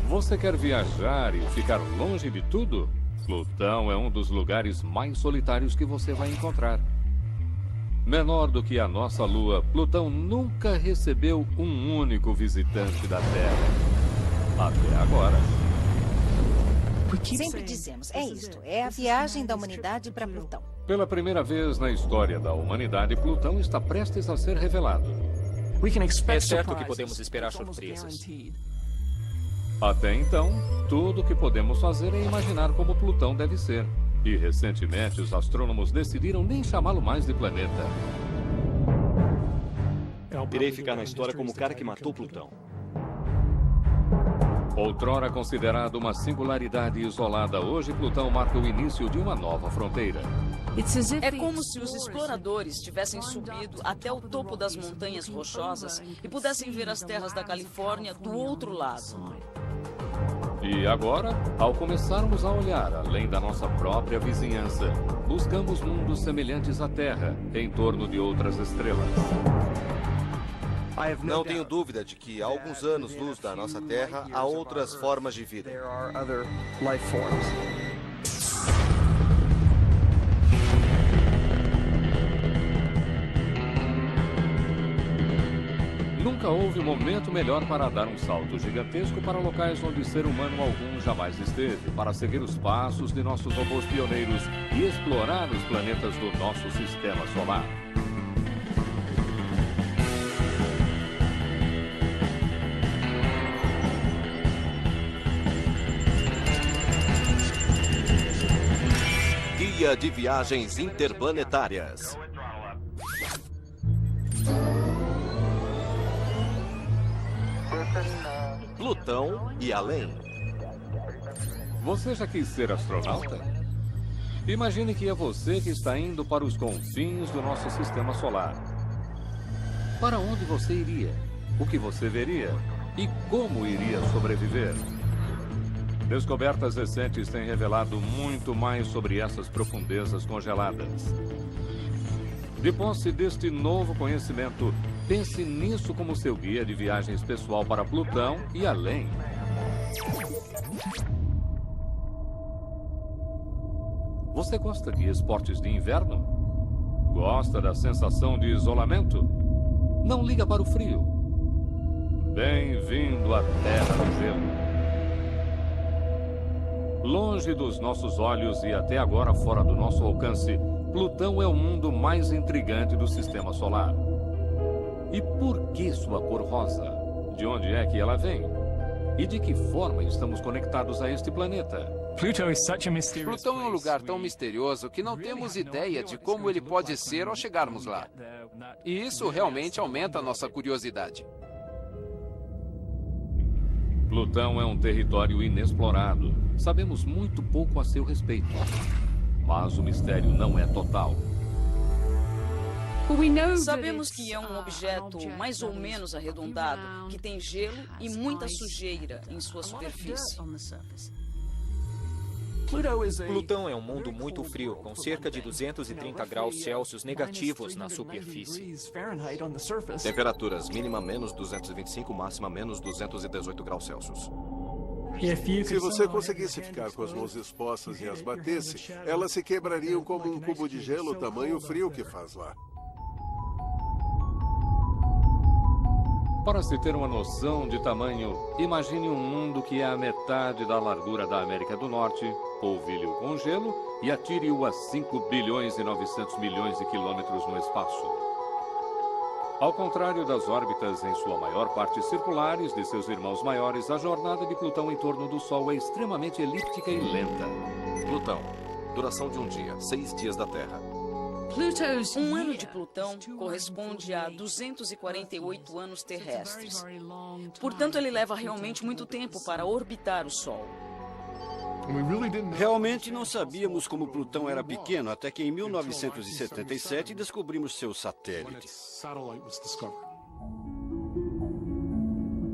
Você quer viajar e ficar longe de tudo? Plutão é um dos lugares mais solitários que você vai encontrar. Menor do que a nossa Lua, Plutão nunca recebeu um único visitante da Terra. Até agora. Sempre dizemos, é isto, é a viagem da humanidade para Plutão. Pela primeira vez na história da humanidade, Plutão está prestes a ser revelado. É certo que podemos esperar surpresas. Até então, tudo o que podemos fazer é imaginar como Plutão deve ser. E recentemente os astrônomos decidiram nem chamá-lo mais de planeta. Irei ficar na história como o cara que matou Plutão. Outrora considerado uma singularidade isolada, hoje Plutão marca o início de uma nova fronteira. É como se os exploradores tivessem subido até o topo das montanhas rochosas e pudessem ver as terras da Califórnia do outro lado. E agora, ao começarmos a olhar além da nossa própria vizinhança, buscamos mundos semelhantes à Terra, em torno de outras estrelas. Não tenho dúvida de que a alguns anos-luz da nossa Terra há outras formas de vida. Nunca houve momento melhor para dar um salto gigantesco para locais onde ser humano algum jamais esteve, para seguir os passos de nossos robôs pioneiros e explorar os planetas do nosso sistema solar. Guia de Viagens Interplanetárias. Plutão e além. Você já quis ser astronauta? Imagine que é você que está indo para os confins do nosso sistema solar. Para onde você iria? O que você veria? E como iria sobreviver? Descobertas recentes têm revelado muito mais sobre essas profundezas congeladas. De posse deste novo conhecimento, pense nisso como seu guia de viagens pessoal para Plutão e além. Você gosta de esportes de inverno? Gosta da sensação de isolamento? Não liga para o frio. Bem-vindo à Terra do Gelo. Longe dos nossos olhos e até agora fora do nosso alcance, Plutão é o mundo mais intrigante do sistema solar. E por que sua cor rosa? De onde é que ela vem? E de que forma estamos conectados a este planeta? Plutão é um lugar tão misterioso que não temos ideia de como ele pode ser ao chegarmos lá. E isso realmente aumenta a nossa curiosidade. Plutão é um território inexplorado. Sabemos muito pouco a seu respeito. Mas o mistério não é total. Sabemos que é um objeto mais ou menos arredondado, que tem gelo e muita sujeira em sua superfície. Plutão é um mundo muito frio, com cerca de 230 graus Celsius negativos na superfície. Temperaturas mínima menos 225, máxima menos 218 graus Celsius. Se você conseguisse ficar com as mãos expostas e as batesse, elas se quebrariam como um cubo de gelo tamanho frio que faz lá. Para se ter uma noção de tamanho, imagine um mundo que é a metade da largura da América do Norte, polvilhe-o com gelo e atire-o a 5 bilhões e 900 milhões de quilômetros no espaço. Ao contrário das órbitas, em sua maior parte circulares, de seus irmãos maiores, a jornada de Plutão em torno do Sol é extremamente elíptica e lenta. Plutão. Duração de um dia, 6 dias da Terra. Um ano de Plutão corresponde a 248 anos terrestres. Portanto, ele leva realmente muito tempo para orbitar o Sol. Realmente não sabíamos como Plutão era pequeno até que em 1977 descobrimos seu satélite.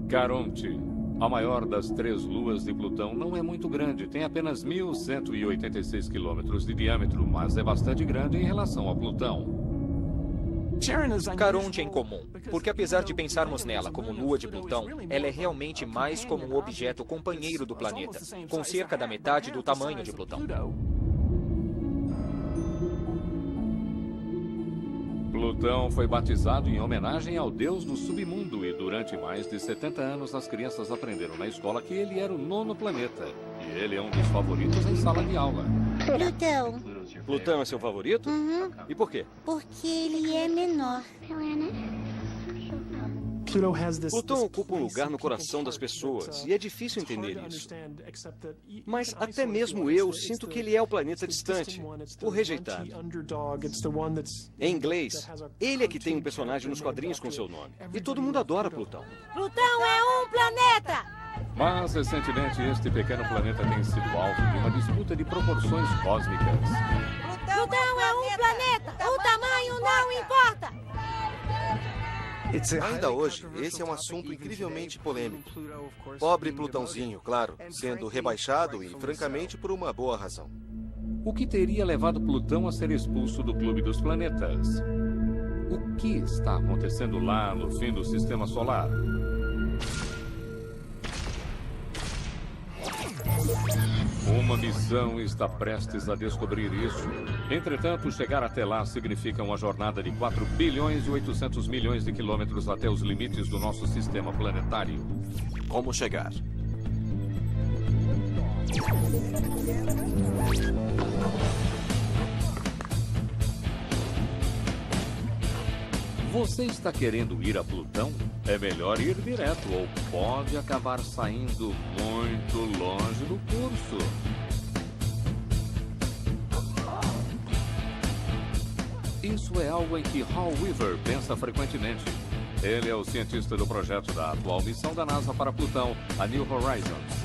Caronte, a maior das 3 luas de Plutão, não é muito grande. Tem apenas 1.186 quilômetros de diâmetro, mas é bastante grande em relação a Plutão. Caronte é incomum, porque apesar de pensarmos nela como lua de Plutão, ela é realmente mais como um objeto companheiro do planeta, com cerca da metade do tamanho de Plutão. Plutão foi batizado em homenagem ao deus do submundo e durante mais de 70 anos as crianças aprenderam na escola que ele era o 9º planeta. E ele é um dos favoritos em sala de aula. Plutão. Plutão é seu favorito? Uhum. E por quê? Porque ele é menor. Plutão ocupa um lugar no coração das pessoas, e é difícil entender isso. Mas até mesmo eu sinto que ele é o planeta distante, o rejeitado. Em inglês, ele é que tem um personagem nos quadrinhos com seu nome. E todo mundo adora Plutão. Plutão é um planeta! Mas, recentemente, este pequeno planeta tem sido alvo de uma disputa de proporções cósmicas. Plutão é um planeta! O tamanho não importa! Ainda hoje, esse é um assunto incrivelmente polêmico. Pobre Plutãozinho, claro, sendo rebaixado e, francamente, por uma boa razão. O que teria levado Plutão a ser expulso do Clube dos Planetas? O que está acontecendo lá no fim do Sistema Solar? Uma missão está prestes a descobrir isso. Entretanto, chegar até lá significa uma jornada de 4 bilhões e 800 milhões de quilômetros até os limites do nosso sistema planetário. Como chegar? Você está querendo ir a Plutão? É melhor ir direto ou pode acabar saindo muito longe do curso. Isso é algo em que Hal Weaver pensa frequentemente. Ele é o cientista do projeto da atual missão da NASA para Plutão, a New Horizons.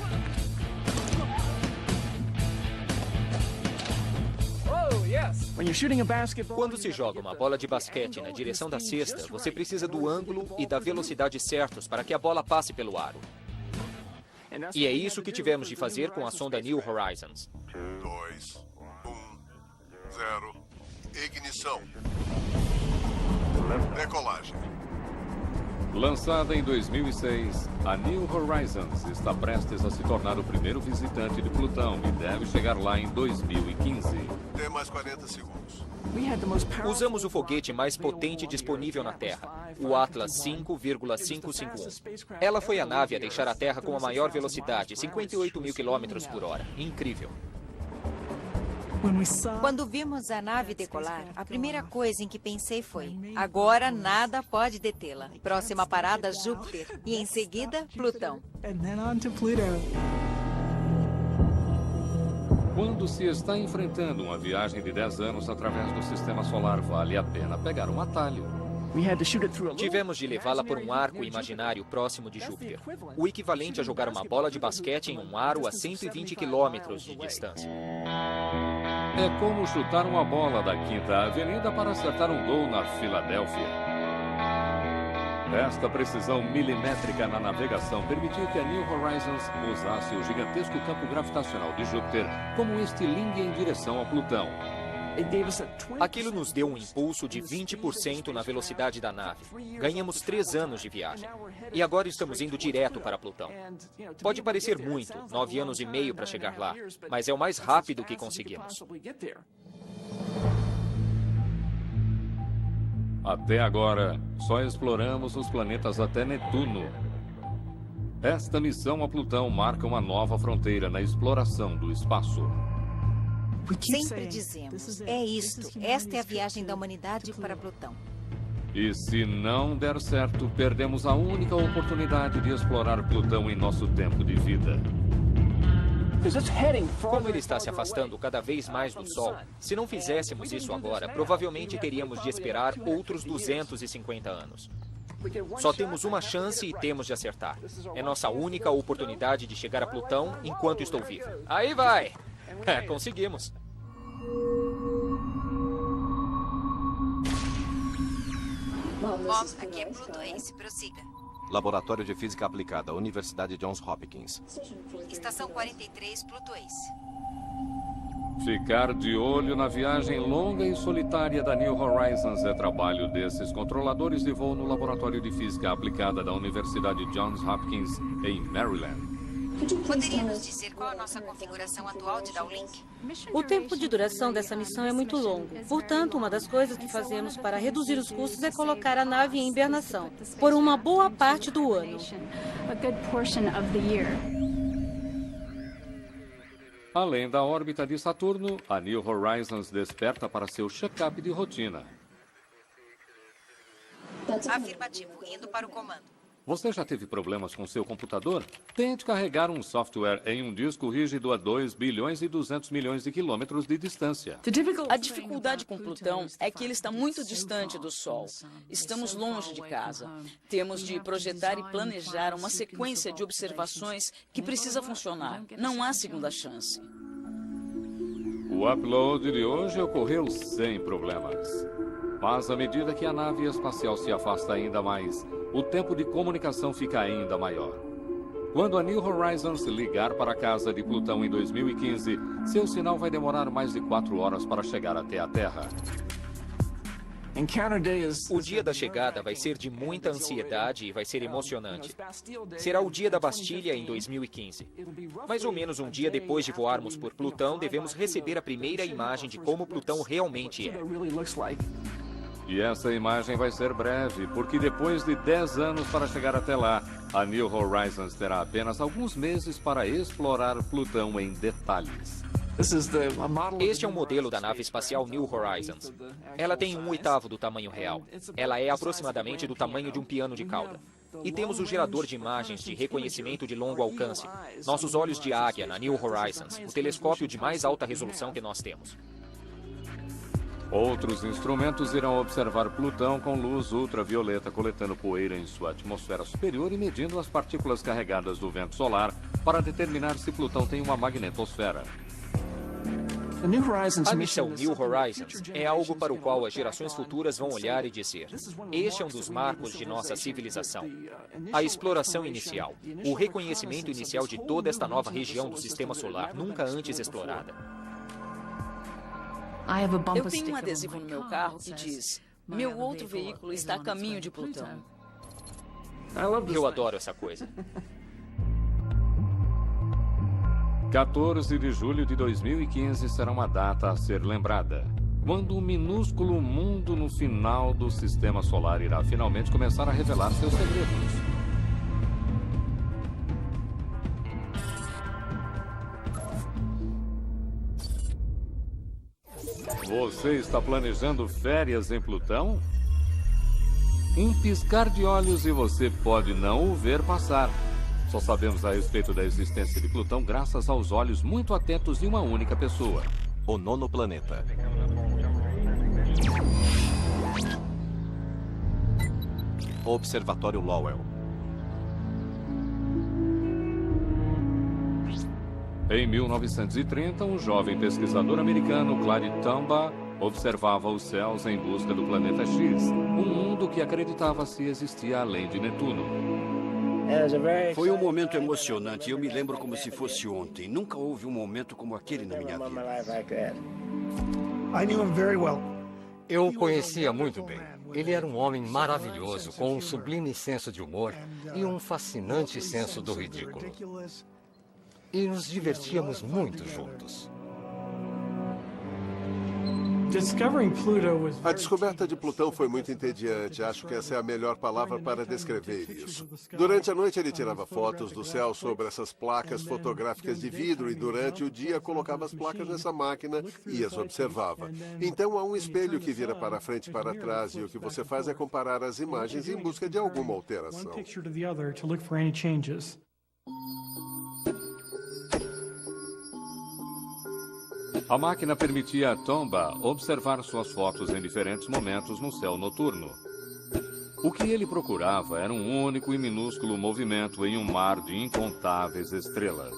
Quando se joga uma bola de basquete na direção da cesta, você precisa do ângulo e da velocidade certos para que a bola passe pelo aro. E é isso que tivemos de fazer com a sonda New Horizons. 2, 1, 0. Ignição. Decolagem. Lançada em 2006, a New Horizons está prestes a se tornar o primeiro visitante de Plutão e deve chegar lá em 2015. Tem mais 40 segundos. Usamos o foguete mais potente disponível na Terra, o Atlas 5,551. Ela foi a nave a deixar a Terra com a maior velocidade, 58 mil quilômetros por hora. Incrível. Quando vimos a nave decolar, a primeira coisa em que pensei foi: agora nada pode detê-la. Próxima parada, Júpiter. E em seguida, Plutão. Quando se está enfrentando uma viagem de 10 anos através do Sistema Solar, vale a pena pegar um atalho. Tivemos de levá-la por um arco imaginário próximo de Júpiter, o equivalente a jogar uma bola de basquete em um aro a 120 quilômetros de distância. É como chutar uma bola da 5ª Avenida para acertar um gol na Filadélfia. Esta precisão milimétrica na navegação permitiu que a New Horizons usasse o gigantesco campo gravitacional de Júpiter como um estilingue em direção a Plutão. Aquilo nos deu um impulso de 20% na velocidade da nave. Ganhamos 3 anos de viagem. E agora estamos indo direto para Plutão. Pode parecer muito, 9 anos e meio para chegar lá, mas é o mais rápido que conseguimos. Até agora, só exploramos os planetas até Netuno. Esta missão a Plutão marca uma nova fronteira na exploração do espaço. Sempre dizemos, é isto, esta é a viagem da humanidade para Plutão. E se não der certo, perdemos a única oportunidade de explorar Plutão em nosso tempo de vida. Como ele está se afastando cada vez mais do Sol, se não fizéssemos isso agora, provavelmente teríamos de esperar outros 250 anos. Só temos uma chance e temos de acertar. É nossa única oportunidade de chegar a Plutão enquanto estou vivo. Aí vai! Conseguimos. Bom, aqui é Plutoense, prossiga. Laboratório de Física Aplicada, Universidade Johns Hopkins. Estação 43, Plutoense. Ficar de olho na viagem longa e solitária da New Horizons é trabalho desses controladores de voo no Laboratório de Física Aplicada da Universidade Johns Hopkins, em Maryland. Poderia nos dizer qual a nossa configuração atual de downlink? O tempo de duração dessa missão é muito longo. Portanto, uma das coisas que fazemos para reduzir os custos é colocar a nave em hibernação por uma boa parte do ano. Além da órbita de Saturno, a New Horizons desperta para seu check-up de rotina. Afirmativo, indo para o comando. Você já teve problemas com seu computador? Tente carregar um software em um disco rígido a 2 bilhões e 200 milhões de quilômetros de distância. A dificuldade com Plutão é que ele está muito distante do Sol. Estamos longe de casa. Temos de projetar e planejar uma sequência de observações que precisa funcionar. Não há segunda chance. O upload de hoje ocorreu sem problemas. Mas à medida que a nave espacial se afasta ainda mais, o tempo de comunicação fica ainda maior. Quando a New Horizons ligar para a casa de Plutão em 2015, seu sinal vai demorar mais de 4 horas para chegar até a Terra. O dia da chegada vai ser de muita ansiedade e vai ser emocionante. Será o dia da Bastilha em 2015. Mais ou menos um dia depois de voarmos por Plutão, devemos receber a primeira imagem de como Plutão realmente é. E essa imagem vai ser breve, porque depois de 10 anos para chegar até lá, a New Horizons terá apenas alguns meses para explorar Plutão em detalhes. Este é um modelo da nave espacial New Horizons. Ela tem 1/8 do tamanho real. Ela é aproximadamente do tamanho de um piano de cauda. E temos o gerador de imagens de reconhecimento de longo alcance, nossos olhos de águia na New Horizons, o telescópio de mais alta resolução que nós temos. Outros instrumentos irão observar Plutão com luz ultravioleta, coletando poeira em sua atmosfera superior e medindo as partículas carregadas do vento solar para determinar se Plutão tem uma magnetosfera. A missão New Horizons é algo para o qual as gerações futuras vão olhar e dizer: este é um dos marcos de nossa civilização. A exploração inicial, o reconhecimento inicial de toda esta nova região do Sistema Solar, nunca antes explorada. Eu tenho um adesivo no meu carro que diz: meu outro veículo está a caminho de Plutão. Eu adoro essa coisa. 14 de julho de 2015 será uma data a ser lembrada, quando o minúsculo mundo no final do Sistema Solar irá finalmente começar a revelar seus segredos. Você está planejando férias em Plutão? Um piscar de olhos e você pode não o ver passar. Só sabemos a respeito da existência de Plutão graças aos olhos muito atentos de uma única pessoa. O 9º planeta. Observatório Lowell. Em 1930, um jovem pesquisador americano, Clyde Tombaugh, observava os céus em busca do planeta X, um mundo que acreditava-se existia além de Netuno. Foi um momento emocionante e eu me lembro como se fosse ontem. Nunca houve um momento como aquele na minha vida. Eu o conhecia muito bem. Ele era um homem maravilhoso, com um sublime senso de humor e um fascinante senso do ridículo. E nos divertíamos muito juntos. A descoberta de Plutão foi muito entediante. Acho que essa é a melhor palavra para descrever isso. Durante a noite ele tirava fotos do céu sobre essas placas fotográficas de vidro e durante o dia colocava as placas nessa máquina e as observava. Então há um espelho que vira para frente e para trás e o que você faz é comparar as imagens em busca de alguma alteração. A máquina permitia a Tombaugh observar suas fotos em diferentes momentos no céu noturno. O que ele procurava era um único e minúsculo movimento em um mar de incontáveis estrelas.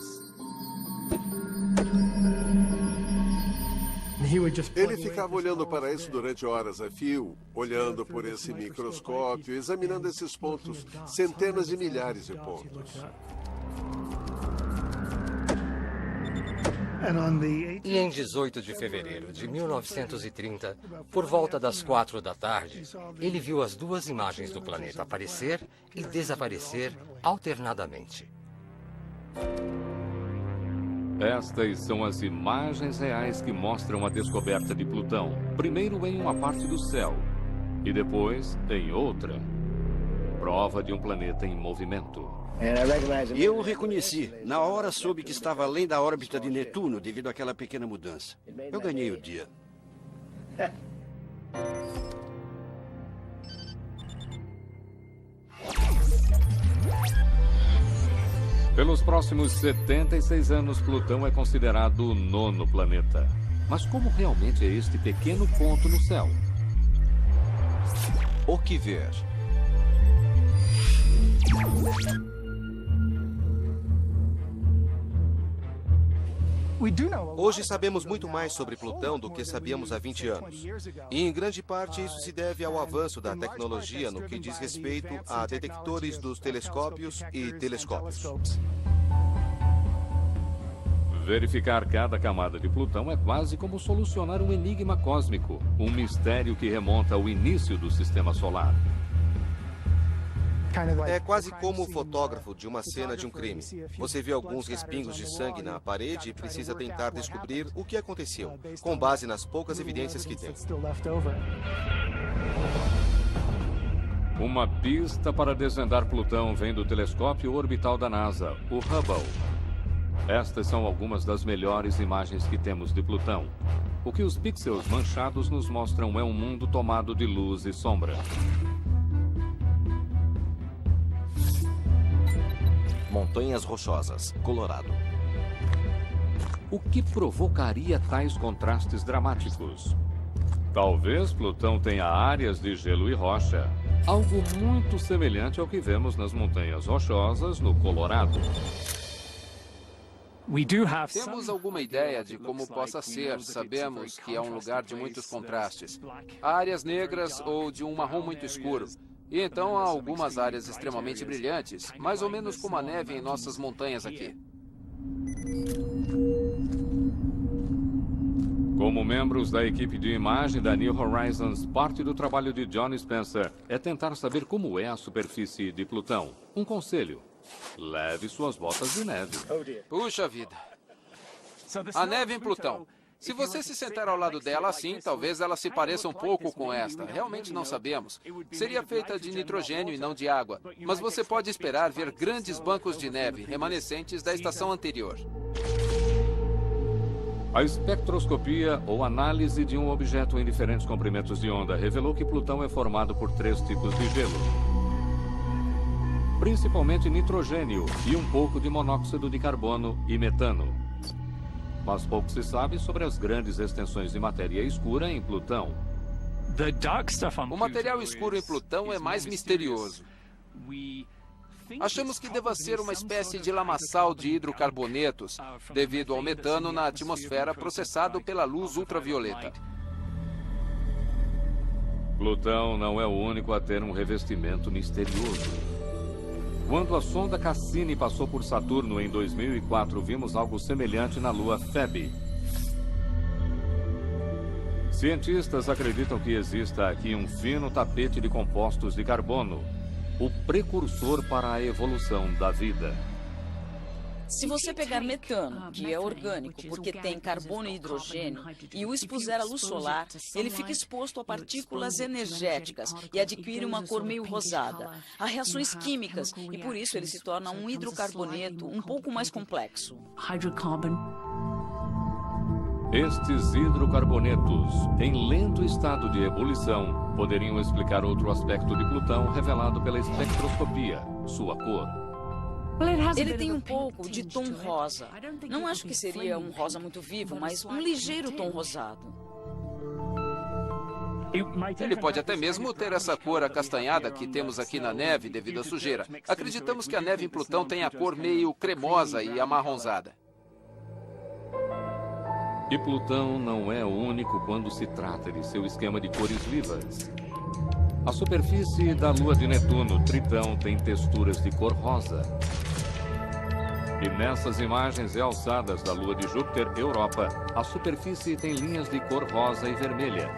Ele ficava olhando para isso durante horas a fio, olhando por esse microscópio, examinando esses pontos, centenas de milhares de pontos. E em 18 de fevereiro de 1930, por volta das 4 da tarde, ele viu as duas imagens do planeta aparecer e desaparecer alternadamente. Estas são as imagens reais que mostram a descoberta de Plutão, primeiro em uma parte do céu e depois em outra. Prova de um planeta em movimento. Eu o reconheci. Na hora soube que estava além da órbita de Netuno devido àquela pequena mudança. Eu ganhei o dia. Pelos próximos 76 anos, Plutão é considerado o 9º planeta. Mas como realmente é este pequeno ponto no céu? O que ver? Hoje sabemos muito mais sobre Plutão do que sabíamos há 20 anos. E em grande parte isso se deve ao avanço da tecnologia no que diz respeito a detectores dos telescópios e telescópios. Verificar cada camada de Plutão é quase como solucionar um enigma cósmico, um mistério que remonta ao início do Sistema Solar. É quase como o fotógrafo de uma cena de um crime. Você vê alguns respingos de sangue na parede e precisa tentar descobrir o que aconteceu, com base nas poucas evidências que tem. Uma pista para desvendar Plutão vem do telescópio orbital da NASA, o Hubble. Estas são algumas das melhores imagens que temos de Plutão. O que os pixels manchados nos mostram é um mundo tomado de luz e sombra. Montanhas Rochosas, Colorado. O que provocaria tais contrastes dramáticos? Talvez Plutão tenha áreas de gelo e rocha, algo muito semelhante ao que vemos nas Montanhas Rochosas no Colorado. Temos alguma ideia de como possa ser. Sabemos que é um lugar de muitos contrastes. Há áreas negras ou de um marrom muito escuro. E então há algumas áreas extremamente brilhantes, mais ou menos como a neve em nossas montanhas aqui. Como membros da equipe de imagem da New Horizons, parte do trabalho de John Spencer é tentar saber como é a superfície de Plutão. Um conselho: leve suas botas de neve. Puxa vida. A neve em Plutão. Se você se sentar ao lado dela assim, talvez ela se pareça um pouco com esta. Realmente não sabemos. Seria feita de nitrogênio e não de água. Mas você pode esperar ver grandes bancos de neve, remanescentes da estação anterior. A espectroscopia, ou análise de um objeto em diferentes comprimentos de onda, revelou que Plutão é formado por 3 tipos de gelo. Principalmente nitrogênio e um pouco de monóxido de carbono e metano. Mas pouco se sabe sobre as grandes extensões de matéria escura em Plutão. O material escuro em Plutão é mais misterioso. Achamos que deva ser uma espécie de lamaçal de hidrocarbonetos, devido ao metano na atmosfera processado pela luz ultravioleta. Plutão não é o único a ter um revestimento misterioso. Quando a sonda Cassini passou por Saturno em 2004, vimos algo semelhante na lua Phoebe. Cientistas acreditam que exista aqui um fino tapete de compostos de carbono, o precursor para a evolução da vida. Se você pegar metano, que é orgânico porque tem carbono e hidrogênio, e o expuser à luz solar, ele fica exposto a partículas energéticas e adquire uma cor meio rosada. Há reações químicas e por isso ele se torna um hidrocarboneto um pouco mais complexo. Estes hidrocarbonetos, em lento estado de ebulição, poderiam explicar outro aspecto de Plutão revelado pela espectroscopia, sua cor. Ele tem um pouco de tom rosa. Não acho que seria um rosa muito vivo, mas um ligeiro tom rosado. Ele pode até mesmo ter essa cor acastanhada que temos aqui na neve devido à sujeira. Acreditamos que a neve em Plutão tem a cor meio cremosa e amarronzada. E Plutão não é o único quando se trata de seu esquema de cores vivas. A superfície da lua de Netuno, Tritão, tem texturas de cor rosa. E nessas imagens realçadas da lua de Júpiter, Europa, a superfície tem linhas de cor rosa e vermelha,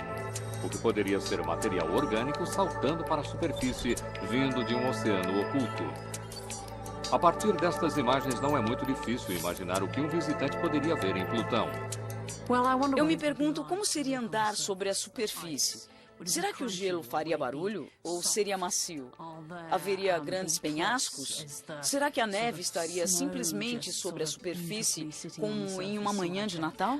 o que poderia ser material orgânico saltando para a superfície, vindo de um oceano oculto. A partir destas imagens, não é muito difícil imaginar o que um visitante poderia ver em Plutão. Eu me pergunto como seria andar sobre a superfície. Será que o gelo faria barulho ou seria macio? Haveria grandes penhascos? Será que a neve estaria simplesmente sobre a superfície, como em uma manhã de Natal?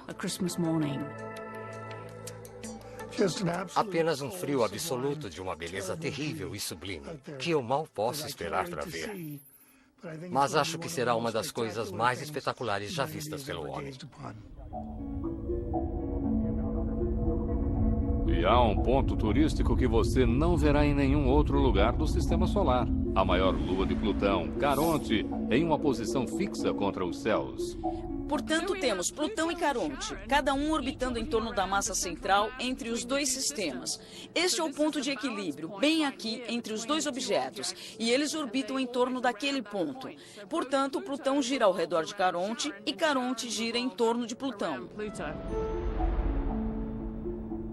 Apenas um frio absoluto de uma beleza terrível e sublime, que eu mal posso esperar para ver. Mas acho que será uma das coisas mais espetaculares já vistas pelo homem. E há um ponto turístico que você não verá em nenhum outro lugar do Sistema Solar. A maior lua de Plutão, Caronte, em uma posição fixa contra os céus. Portanto, temos Plutão e Caronte, cada um orbitando em torno da massa central entre os dois sistemas. Este é o ponto de equilíbrio, bem aqui entre os dois objetos, e eles orbitam em torno daquele ponto. Portanto, Plutão gira ao redor de Caronte e Caronte gira em torno de Plutão.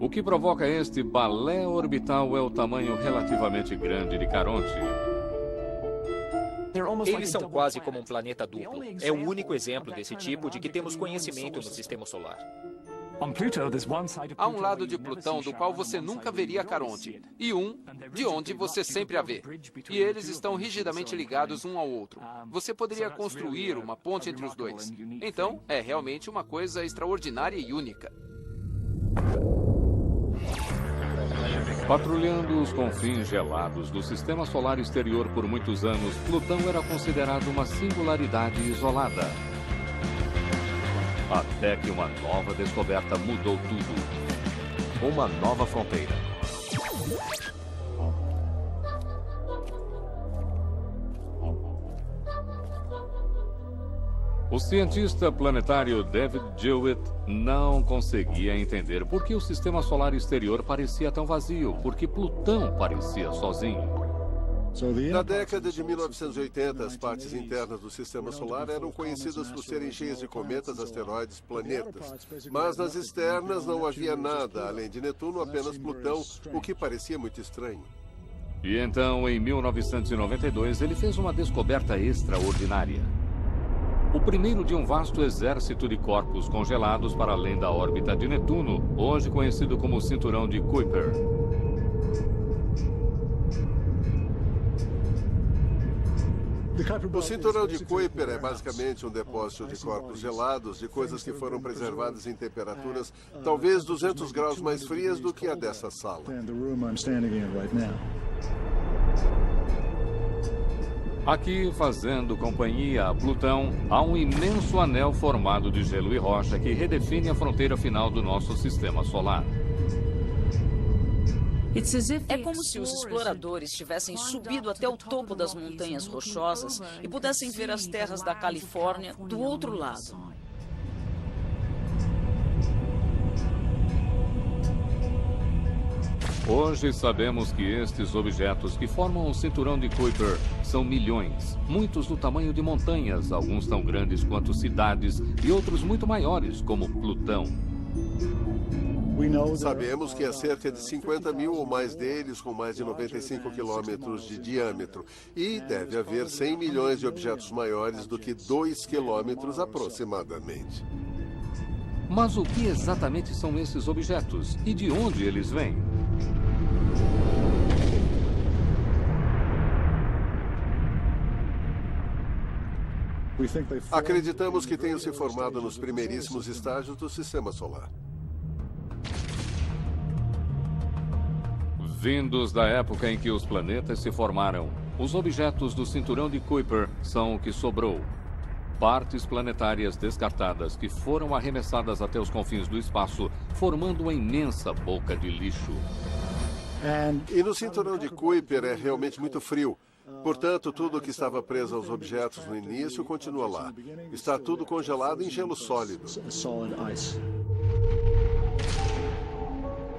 O que provoca este balé orbital é o tamanho relativamente grande de Caronte. Eles são quase como um planeta duplo. É o único exemplo desse tipo de que temos conhecimento no Sistema Solar. Há um lado de Plutão do qual você nunca veria Caronte, e um de onde você sempre a vê. E eles estão rigidamente ligados um ao outro. Você poderia construir uma ponte entre os dois. Então, é realmente uma coisa extraordinária e única. Patrulhando os confins gelados do Sistema Solar exterior por muitos anos, Plutão era considerado uma singularidade isolada. Até que uma nova descoberta mudou tudo. Uma nova fronteira. O cientista planetário David Jewitt não conseguia entender por que o Sistema Solar exterior parecia tão vazio, porque Plutão parecia sozinho. Na década de 1980, as partes internas do Sistema Solar eram conhecidas por serem cheias de cometas, asteroides, planetas. Mas nas externas não havia nada, além de Netuno, apenas Plutão, o que parecia muito estranho. E então, em 1992, ele fez uma descoberta extraordinária. O primeiro de um vasto exército de corpos congelados para além da órbita de Netuno, hoje conhecido como o Cinturão de Kuiper. O Cinturão de Kuiper é basicamente um depósito de corpos gelados, de coisas que foram preservadas em temperaturas talvez 200 graus mais frias do que a dessa sala. Aqui, fazendo companhia a Plutão, há um imenso anel formado de gelo e rocha que redefine a fronteira final do nosso Sistema Solar. É como se os exploradores tivessem subido até o topo das montanhas rochosas e pudessem ver as terras da Califórnia do outro lado. Hoje sabemos que estes objetos que formam o Cinturão de Kuiper são milhões, muitos do tamanho de montanhas, alguns tão grandes quanto cidades e outros muito maiores, como Plutão. Sabemos que há cerca de 50 mil ou mais deles com mais de 95 quilômetros de diâmetro. E deve haver 100 milhões de objetos maiores do que 2 quilômetros aproximadamente. Mas o que exatamente são esses objetos e de onde eles vêm? Acreditamos que tenham se formado nos primeiríssimos estágios do Sistema Solar. Vindos da época em que os planetas se formaram, os objetos do Cinturão de Kuiper são o que sobrou. Partes planetárias descartadas que foram arremessadas até os confins do espaço, formando uma imensa boca de lixo. E no Cinturão de Kuiper é realmente muito frio. Portanto, tudo que estava preso aos objetos no início continua lá. Está tudo congelado em gelo sólido.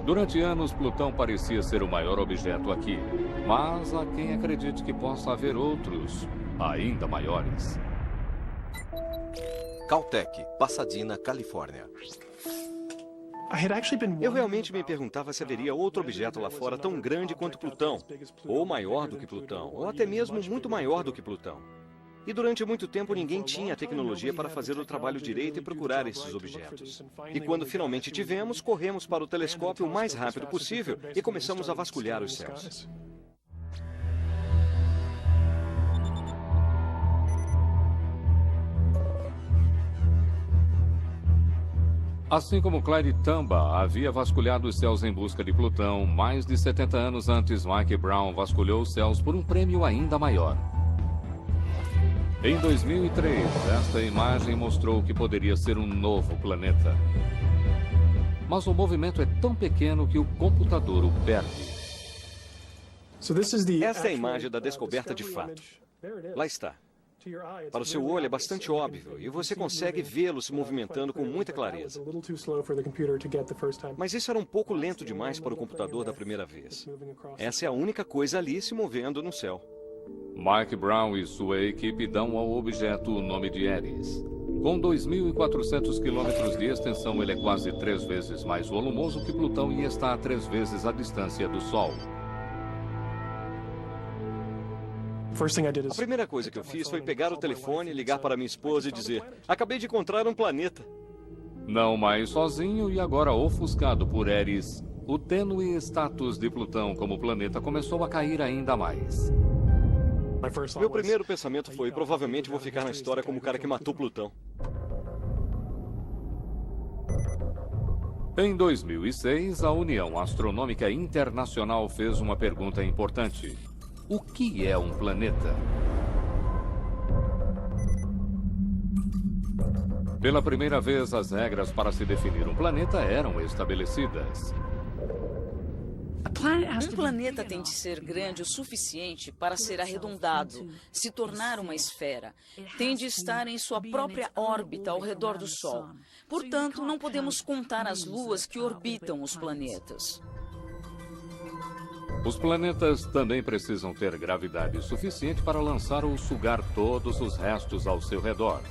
Durante anos, Plutão parecia ser o maior objeto aqui. Mas há quem acredite que possa haver outros, ainda maiores. Caltech, Pasadena, Califórnia. Eu realmente me perguntava se haveria outro objeto lá fora tão grande quanto Plutão, ou maior do que Plutão, ou até mesmo muito maior do que Plutão. E durante muito tempo ninguém tinha a tecnologia para fazer o trabalho direito e procurar esses objetos. E quando finalmente tivemos, corremos para o telescópio o mais rápido possível e começamos a vasculhar os céus. Assim como Clyde Tombaugh havia vasculhado os céus em busca de Plutão, mais de 70 anos antes, Mike Brown vasculhou os céus por um prêmio ainda maior. Em 2003, esta imagem mostrou que poderia ser um novo planeta. Mas o movimento é tão pequeno que o computador o perde. Esta é a imagem da descoberta de fato. Lá está. Para o seu olho é bastante óbvio e você consegue vê-lo se movimentando com muita clareza. Mas isso era um pouco lento demais para o computador da primeira vez. Essa é a única coisa ali se movendo no céu. Mike Brown e sua equipe dão ao objeto o nome de Eris. Com 2.400 quilômetros de extensão, ele é quase 3 vezes mais volumoso que Plutão e está a 3 vezes a distância do Sol. A primeira coisa que eu fiz foi pegar o telefone, ligar para minha esposa e dizer: acabei de encontrar um planeta. Não mais sozinho e agora ofuscado por Eris, o tênue status de Plutão como planeta começou a cair ainda mais. Meu primeiro pensamento foi: provavelmente vou ficar na história como o cara que matou Plutão. Em 2006, a União Astronômica Internacional fez uma pergunta importante. O que é um planeta? Pela primeira vez, as regras para se definir um planeta eram estabelecidas. Um planeta tem de ser grande o suficiente para ser arredondado, se tornar uma esfera. Tem de estar em sua própria órbita ao redor do Sol. Portanto, não podemos contar as luas que orbitam os planetas. Os planetas também precisam ter gravidade suficiente para lançar ou sugar todos os restos ao seu redor.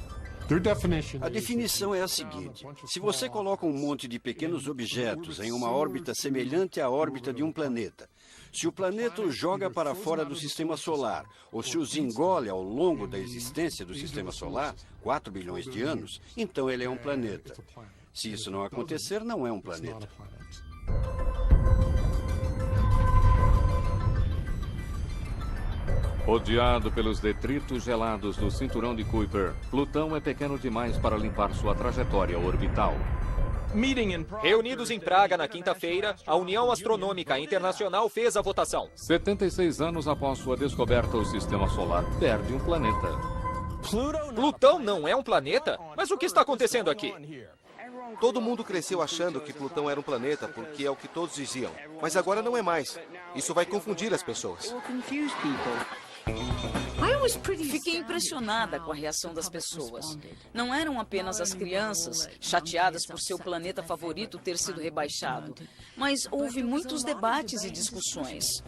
A definição é a seguinte: se você coloca um monte de pequenos objetos em uma órbita semelhante à órbita de um planeta, se o planeta os joga para fora do sistema solar, ou se os engole ao longo da existência do sistema solar, 4 bilhões de anos, então ele é um planeta. Se isso não acontecer, não é um planeta. Rodeado pelos detritos gelados do cinturão de Kuiper, Plutão é pequeno demais para limpar sua trajetória orbital. Reunidos em Praga na quinta-feira, a União Astronômica Internacional fez a votação. 76 anos após sua descoberta, o Sistema Solar perde um planeta. Plutão não é um planeta? Mas o que está acontecendo aqui? Todo mundo cresceu achando que Plutão era um planeta, porque é o que todos diziam. Mas agora não é mais. Isso vai confundir as pessoas. Fiquei impressionada com a reação das pessoas. Não eram apenas as crianças chateadas por seu planeta favorito ter sido rebaixado, mas houve muitos debates e discussões.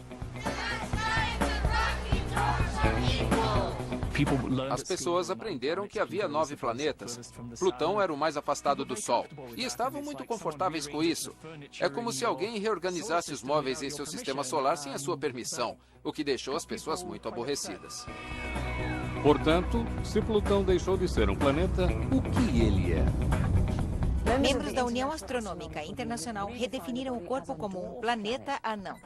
As pessoas aprenderam que havia 9 planetas. Plutão era o mais afastado do Sol. E estavam muito confortáveis com isso. É como se alguém reorganizasse os móveis em seu sistema solar sem a sua permissão, o que deixou as pessoas muito aborrecidas. Portanto, se Plutão deixou de ser um planeta, o que ele é? Membros da União Astronômica Internacional redefiniram o corpo como um planeta anão.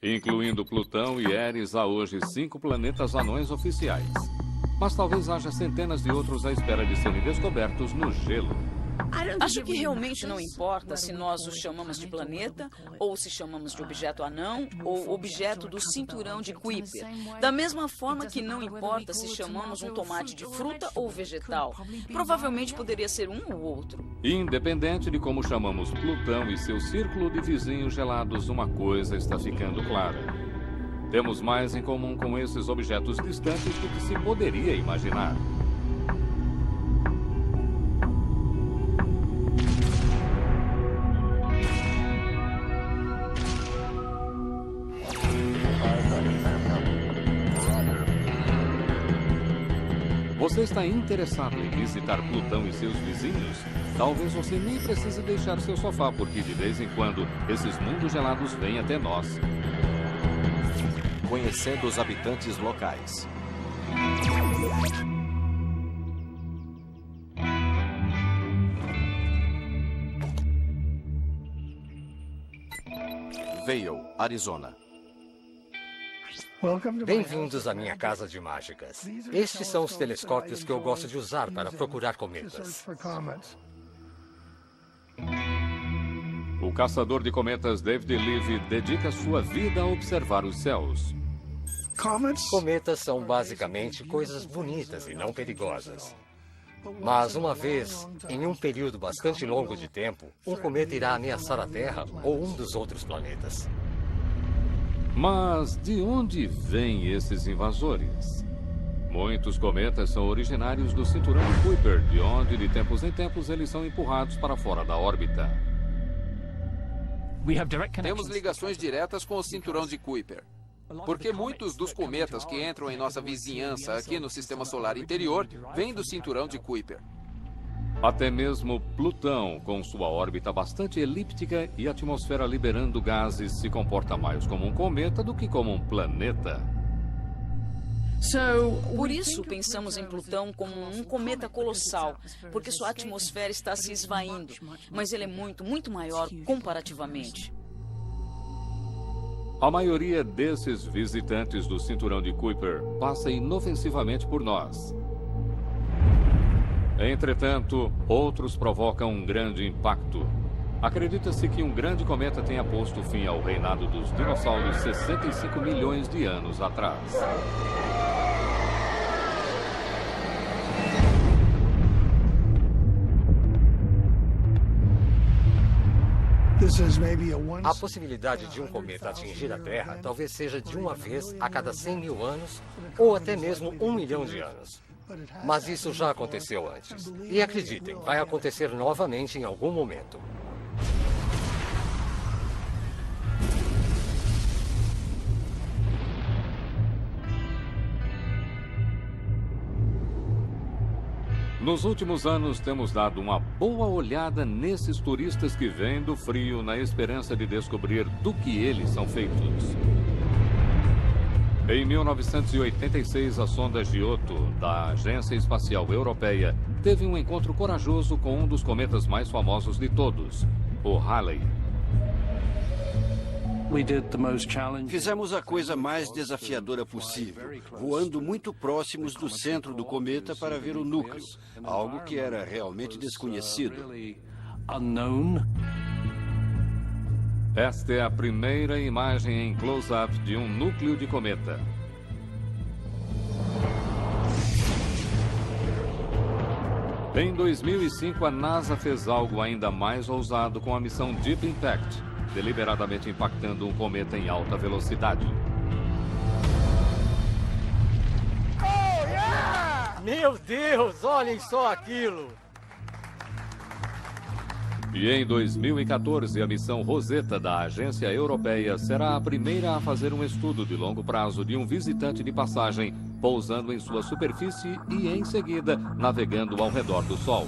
Incluindo Plutão e Eris, há hoje 5 planetas anões oficiais. Mas talvez haja centenas de outros à espera de serem descobertos no gelo. Acho que realmente não importa se nós os chamamos de planeta, ou se chamamos de objeto anão, ou objeto do cinturão de Kuiper. Da mesma forma que não importa se chamamos um tomate de fruta ou vegetal. Provavelmente poderia ser um ou outro. Independente de como chamamos Plutão e seu círculo de vizinhos gelados, uma coisa está ficando clara. Temos mais em comum com esses objetos distantes do que se poderia imaginar. você está interessado em visitar Plutão e seus vizinhos, talvez você nem precise deixar seu sofá, porque de vez em quando esses mundos gelados vêm até nós. Conhecendo os habitantes locais. Vail, Arizona. Bem-vindos à minha casa de mágicas. Estes são os telescópios que eu gosto de usar para procurar cometas. O caçador de cometas David Levy dedica sua vida a observar os céus. Cometas são basicamente coisas bonitas e não perigosas. Mas uma vez, em um período bastante longo de tempo, um cometa irá ameaçar a Terra ou um dos outros planetas. Mas de onde vêm esses invasores? Muitos cometas são originários do cinturão de Kuiper, de onde de tempos em tempos eles são empurrados para fora da órbita. Temos ligações diretas com o cinturão de Kuiper. Porque muitos dos cometas que entram em nossa vizinhança aqui no Sistema Solar Interior vêm do cinturão de Kuiper. Até mesmo Plutão, com sua órbita bastante elíptica e atmosfera liberando gases, se comporta mais como um cometa do que como um planeta. Por isso, pensamos em Plutão como um cometa colossal, porque sua atmosfera está se esvaindo, mas ele é muito, muito maior comparativamente. A maioria desses visitantes do cinturão de Kuiper passa inofensivamente por nós. Entretanto, outros provocam um grande impacto. Acredita-se que um grande cometa tenha posto fim ao reinado dos dinossauros 65 milhões de anos atrás. A possibilidade de um cometa atingir a Terra talvez seja de uma vez a cada 100 mil anos ou até mesmo 1 milhão de anos. Mas isso já aconteceu antes. E acreditem, vai acontecer novamente em algum momento. Nos últimos anos, temos dado uma boa olhada nesses turistas que vêm do frio na esperança de descobrir do que eles são feitos. Em 1986, a sonda Giotto, da Agência Espacial Europeia, teve um encontro corajoso com um dos cometas mais famosos de todos, o Halley. Fizemos a coisa mais desafiadora possível, voando muito próximos do centro do cometa para ver o núcleo, algo que era realmente desconhecido. Esta é a primeira imagem em close-up de um núcleo de cometa. Em 2005, a NASA fez algo ainda mais ousado com a missão Deep Impact, deliberadamente impactando um cometa em alta velocidade. Meu Deus, olhem só aquilo! E em 2014, a missão Rosetta da Agência Europeia será a primeira a fazer um estudo de longo prazo de um visitante de passagem, pousando em sua superfície e, em seguida, navegando ao redor do Sol.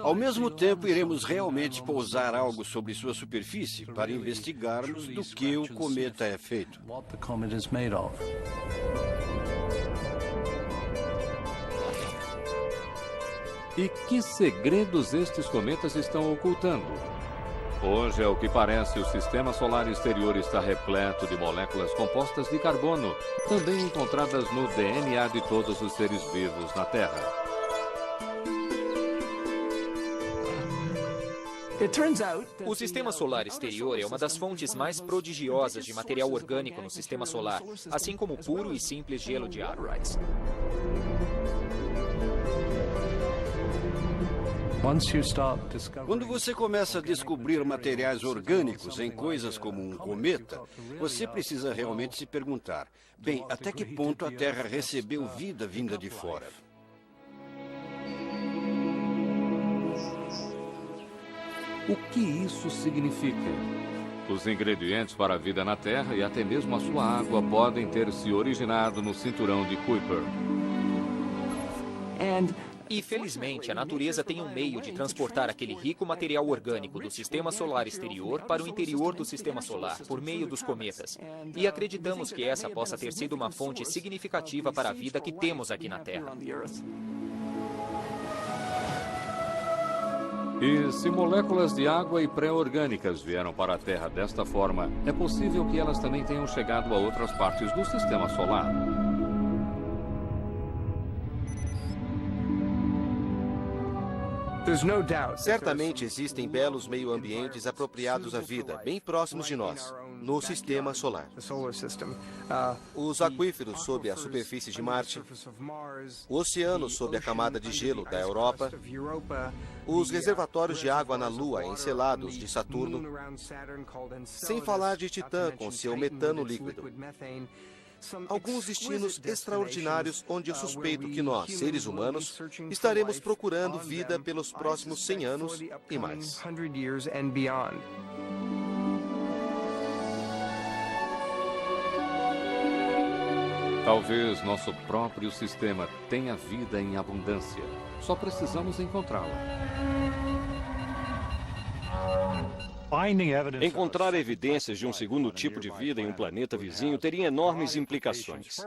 Ao mesmo tempo, iremos realmente pousar algo sobre sua superfície para investigarmos do que o cometa é feito. E que segredos estes cometas estão ocultando? Hoje, ao que parece, o sistema solar exterior está repleto de moléculas compostas de carbono, também encontradas no DNA de todos os seres vivos na Terra. O sistema solar exterior é uma das fontes mais prodigiosas de material orgânico no sistema solar, assim como o puro e simples gelo de Arurites. Quando você começa a descobrir materiais orgânicos em coisas como um cometa, você precisa realmente se perguntar, bem, até que ponto a Terra recebeu vida vinda de fora? O que isso significa? Os ingredientes para a vida na Terra e até mesmo a sua água podem ter se originado no cinturão de Kuiper. E, felizmente, a natureza tem um meio de transportar aquele rico material orgânico do sistema solar exterior para o interior do sistema solar, por meio dos cometas. E acreditamos que essa possa ter sido uma fonte significativa para a vida que temos aqui na Terra. E se moléculas de água e pré-orgânicas vieram para a Terra desta forma, é possível que elas também tenham chegado a outras partes do sistema solar. Certamente existem belos meio-ambientes apropriados à vida, bem próximos de nós, no sistema solar. Os aquíferos sob a superfície de Marte, o oceano sob a camada de gelo da Europa, os reservatórios de água na Lua encelados de Saturno, sem falar de Titã com seu metano líquido. Alguns destinos extraordinários onde eu suspeito que nós, seres humanos, estaremos procurando vida pelos próximos 100 anos e mais. Talvez nosso próprio sistema tenha vida em abundância. Só precisamos encontrá-la. Encontrar evidências de um segundo tipo de vida em um planeta vizinho teria enormes implicações.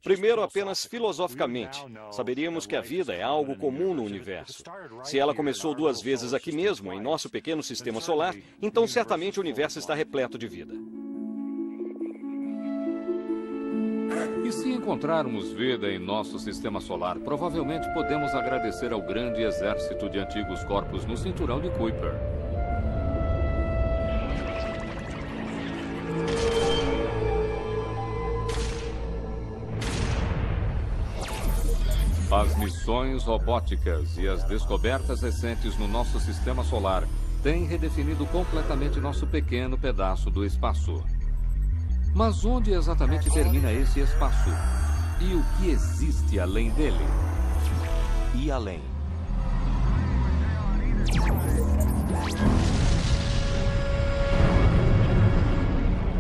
Primeiro, apenas filosoficamente, saberíamos que a vida é algo comum no universo. Se ela começou 2 vezes aqui mesmo, em nosso pequeno sistema solar, então certamente o universo está repleto de vida. E se encontrarmos vida em nosso sistema solar, provavelmente podemos agradecer ao grande exército de antigos corpos no cinturão de Kuiper. As missões robóticas e as descobertas recentes no nosso sistema solar têm redefinido completamente nosso pequeno pedaço do espaço. Mas onde exatamente termina esse espaço? E o que existe além dele? E além.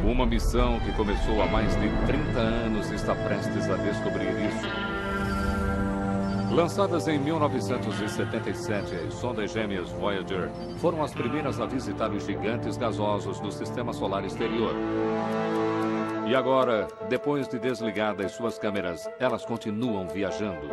Uma missão que começou há mais de 30 anos está prestes a descobrir isso. Lançadas em 1977, as sondas gêmeas Voyager foram as primeiras a visitar os gigantes gasosos do sistema solar exterior. E agora, depois de desligadas suas câmeras, elas continuam viajando.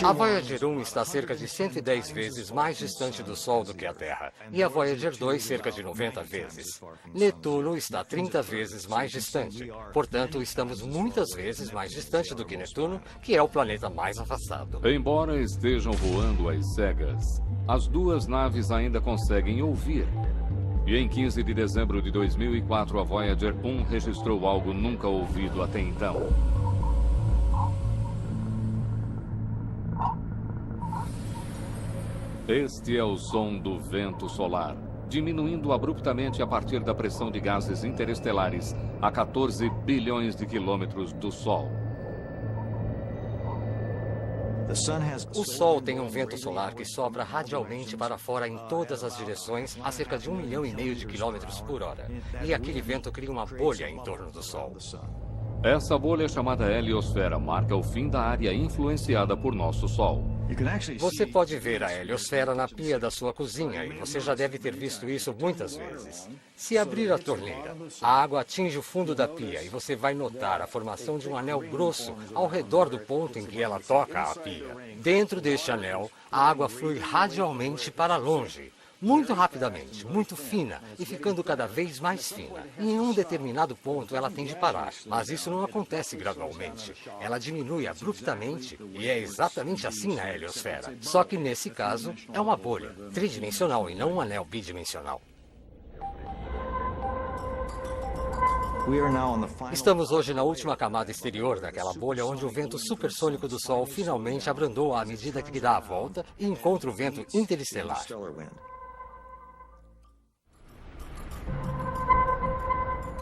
A Voyager 1 está cerca de 110 vezes mais distante do Sol do que a Terra, e a Voyager 2 cerca de 90 vezes. Netuno está 30 vezes mais distante. Portanto, estamos muitas vezes mais distante do que Netuno, que é o planeta mais afastado. Embora estejam voando às cegas, as duas naves ainda conseguem ouvir. E em 15 de dezembro de 2004, a Voyager 1 registrou algo nunca ouvido até então. Este é o som do vento solar, diminuindo abruptamente a partir da pressão de gases interestelares a 14 bilhões de quilômetros do Sol. O Sol tem um vento solar que sopra radialmente para fora em todas as direções a cerca de 1,5 milhão de quilômetros por hora. E aquele vento cria uma bolha em torno do Sol. Essa bolha chamada heliosfera marca o fim da área influenciada por nosso Sol. Você pode ver a heliosfera na pia da sua cozinha e você já deve ter visto isso muitas vezes. Se abrir a torneira, a água atinge o fundo da pia e você vai notar a formação de um anel grosso ao redor do ponto em que ela toca a pia. Dentro deste anel, a água flui radialmente para longe, muito rapidamente, muito fina e ficando cada vez mais fina. E em um determinado ponto ela tem de parar, mas isso não acontece gradualmente. Ela diminui abruptamente e é exatamente assim na heliosfera. Só que nesse caso é uma bolha tridimensional e não um anel bidimensional. Estamos hoje na última camada exterior daquela bolha onde o vento supersônico do Sol finalmente abrandou à medida que dá a volta e encontra o vento interestelar.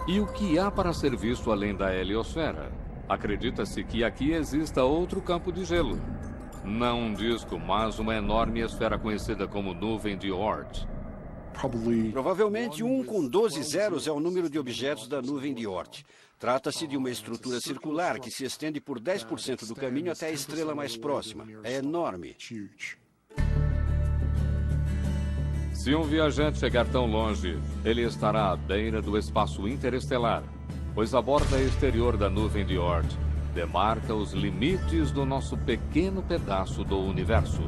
E o que há para ser visto além da heliosfera? Acredita-se que aqui exista outro campo de gelo. Não um disco, mas uma enorme esfera conhecida como nuvem de Oort. Provavelmente 1 com 12 zeros é o número de objetos da nuvem de Oort. Trata-se de uma estrutura circular que se estende por 10% do caminho até a estrela mais próxima. É enorme. Se um viajante chegar tão longe, ele estará à beira do espaço interestelar, pois a borda exterior da nuvem de Oort demarca os limites do nosso pequeno pedaço do universo.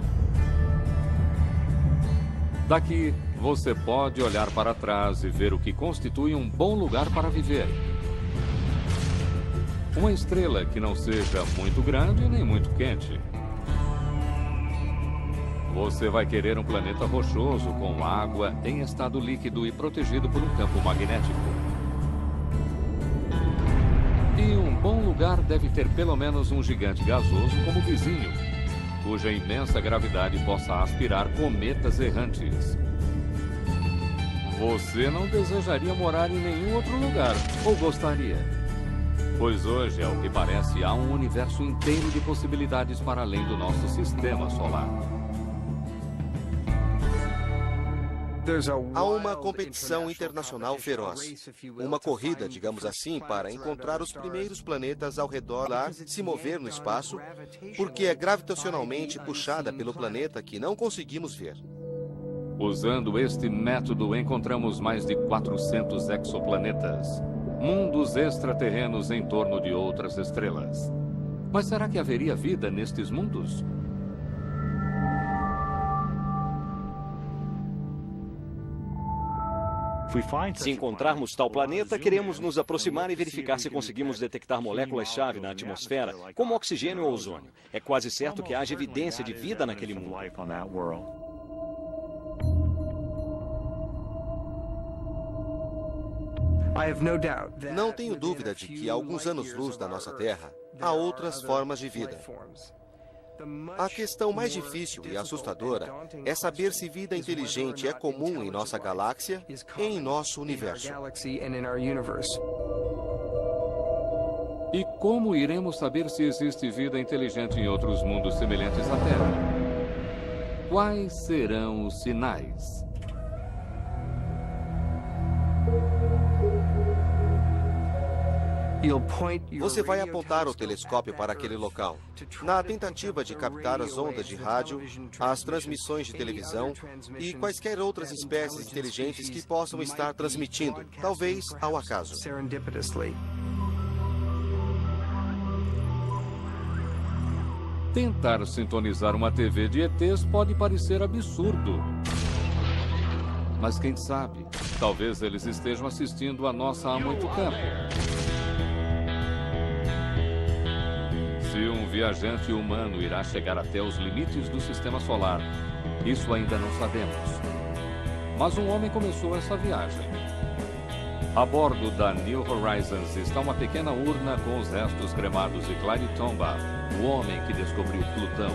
Daqui, você pode olhar para trás e ver o que constitui um bom lugar para viver. Uma estrela que não seja muito grande nem muito quente. Você vai querer um planeta rochoso com água em estado líquido e protegido por um campo magnético. E um bom lugar deve ter pelo menos um gigante gasoso como vizinho, cuja imensa gravidade possa aspirar cometas errantes. Você não desejaria morar em nenhum outro lugar, ou gostaria? Pois hoje, ao que parece, há um universo inteiro de possibilidades para além do nosso sistema solar. Há uma competição internacional feroz. Uma corrida, digamos assim, para encontrar os primeiros planetas ao redor lá, se mover no espaço, porque é gravitacionalmente puxada pelo planeta que não conseguimos ver. Usando este método, encontramos mais de 400 exoplanetas, mundos extraterrenos em torno de outras estrelas. Mas será que haveria vida nestes mundos? Se encontrarmos tal planeta, queremos nos aproximar e verificar se conseguimos detectar moléculas-chave na atmosfera, como oxigênio ou ozônio. É quase certo que haja evidência de vida naquele mundo. Não tenho dúvida de que, a alguns anos-luz da nossa Terra, há outras formas de vida. A questão mais difícil e assustadora é saber se vida inteligente é comum em nossa galáxia e em nosso universo. E como iremos saber se existe vida inteligente em outros mundos semelhantes à Terra? Quais serão os sinais? Você vai apontar o telescópio para aquele local, na tentativa de captar as ondas de rádio, as transmissões de televisão e quaisquer outras espécies inteligentes que possam estar transmitindo, talvez ao acaso. Tentar sintonizar uma TV de ETs pode parecer absurdo. Mas quem sabe, talvez eles estejam assistindo a nossa há muito tempo. Se um viajante humano irá chegar até os limites do sistema solar, isso ainda não sabemos. Mas um homem começou essa viagem. A bordo da New Horizons está uma pequena urna com os restos cremados de Clyde Tombaugh, o homem que descobriu Plutão.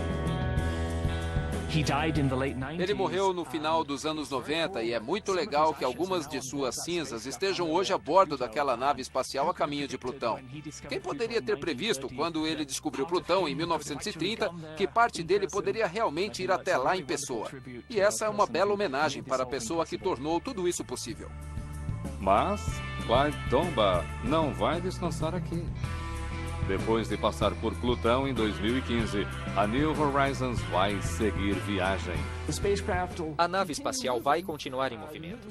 Ele morreu no final dos anos 90 e é muito legal que algumas de suas cinzas estejam hoje a bordo daquela nave espacial a caminho de Plutão. Quem poderia ter previsto, quando ele descobriu Plutão em 1930, que parte dele poderia realmente ir até lá em pessoa? E essa é uma bela homenagem para a pessoa que tornou tudo isso possível. Mas Clyde Tombaugh não vai descansar aqui. Depois de passar por Plutão em 2015, a New Horizons vai seguir viagem. A nave espacial vai continuar em movimento.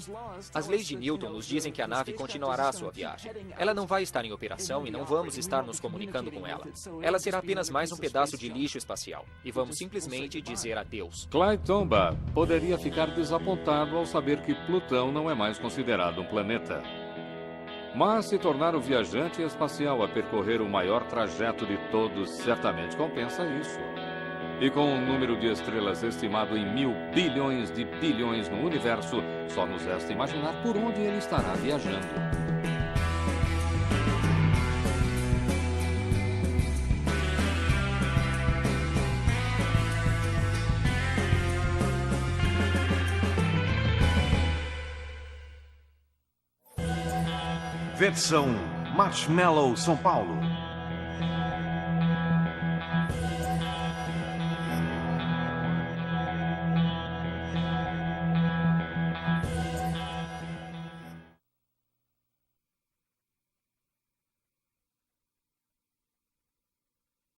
As leis de Newton nos dizem que a nave continuará a sua viagem. Ela não vai estar em operação e não vamos estar nos comunicando com ela. Ela será apenas mais um pedaço de lixo espacial. E vamos simplesmente dizer adeus. Clyde Tombaugh poderia ficar desapontado ao saber que Plutão não é mais considerado um planeta. Mas se tornar o viajante espacial a percorrer o maior trajeto de todos certamente compensa isso. E com um número de estrelas estimado em 1.000 bilhões de bilhões no universo, só nos resta imaginar por onde ele estará viajando. Versão Marshmallow São Paulo.